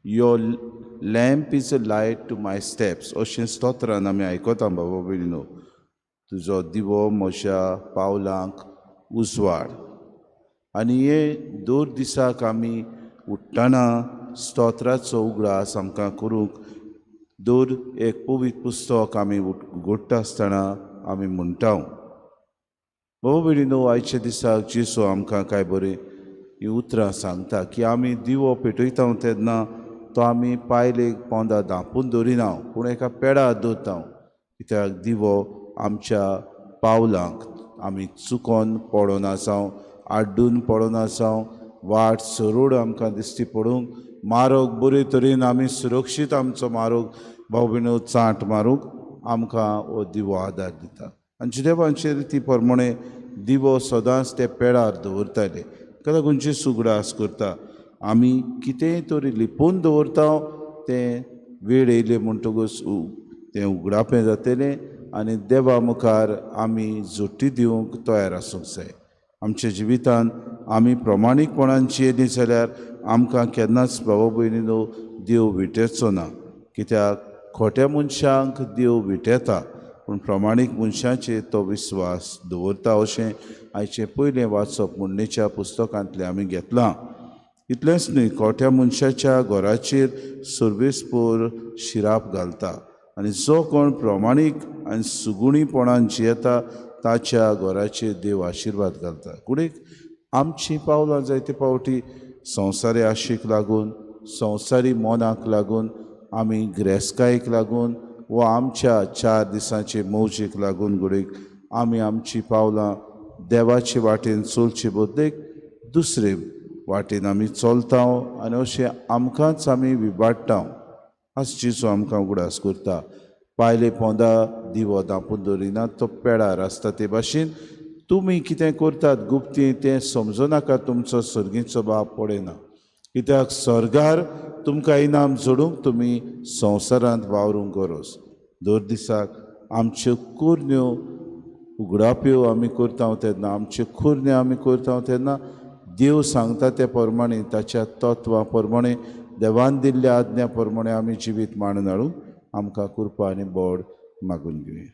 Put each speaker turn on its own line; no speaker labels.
Your lamp is a light to my steps. अशें स्तोत्रान आमी आयकोता बाबा भयणीनो. तुजो दिवो म्हज्या पावलांक उजवाड. आनी हे दर दिसाक आमी उठ्ठाना स्तोत्राचो उगडास आमकां करूंक दर एक पवित्र पुस्तक आमी उगडटा आसतना आमी म्हणटा. बाबा भयणीनो, आयच्या दिसाक जेसू आमकां कांय बरें ही उतरां सांगता की आमी दिवो पेटयता तेन्ना तो आमी पायलेक पोंदा धांपून दवरिना, पूण एका पेडार दवरता. कित्याक दिवो आमच्या पावलांक आमी चुकोन पडोना जावं, आड्डून पडोना जावं, वाट सरोड आमकां दिश्टी पडूंक, मार्ग बरे तरेन आमी सुरक्षीत आमचो मार्ग भाव भयणो चांट मारूंक आमकां हो दिवो आदार दिता. आमचे देवाचे रिती प्रमाणे दिवो सदांच ते पेडार दवरताले. ताका लागून जेसू उगडास करता. आमी कितेंय तरी लिपोवन दवरता तें वेळ येयले म्हणटकूच तें उगडापें जातलें आनी देवा मुखार आमी जोटी दिवंक तयार आसूंक जाय. आमच्या जिवितांत आमी प्रमाणीकपणान जियेलीं जाल्यार आमकां केन्नाच भाव भयणीनो देव विटयचो ना. कित्याक खोट्या मनशांक देव विटयता, पूण प्रमाणीक मनशांचेर तो विस्वास दवरता. अशें आयचें पयलें वाचप म्हणणेच्या पुस्तकांतलें आमी घेतलां. इतलेंच न्हय, खोट्या मनशाच्या घराचेर सर्वेस्पोर शिराप घालता आनी जो कोण प्रमाणीक आनी सुगुणीपणान जियेता ताच्या घराचेर देव आशिर्वाद घालता. कुडीक आमचीं पावलां जायते फावटी संवसारी आशेक लागून, संवसारी मोनाक लागून, आमी गिरेस्तकायेक लागून वा आमच्या 4 दिसांचे मौजेक लागून कुडीक आमी आमचीं पावलां देवाचे वाटेन चलचे बदलेक दुसरे वाटेन आमी चलता आनी अशें आमकांच आमी विबाडटा. आज जेसू आमकां उगडास करता. पायले पोंदा दिवो धांपून दवरिना, तो पेडार आसता. ते भाशेन तुमी कितें करतात गुप्ती तें समजूं नाका, तुमचो सर्गीचो बाब पळयना. कित्याक सर्गार तुमकां इनाम जोडूंक तुमी संवसारांत वावरूंक गरज. दर दिसाक आमच्यो कुरण्यो उगडाप्यो आमी करता तेन्ना, आमच्यो कुरण्यो आमी करता तेन्ना देव सांगता ते प्रमाणे, ताच्या तत्वां प्रमाणे, देवान दिल्ल्या आज्ञा प्रमाणे आमी जिवीत मांडून हाडूंक आमकां कृपा आनी बोड मागून घेवया.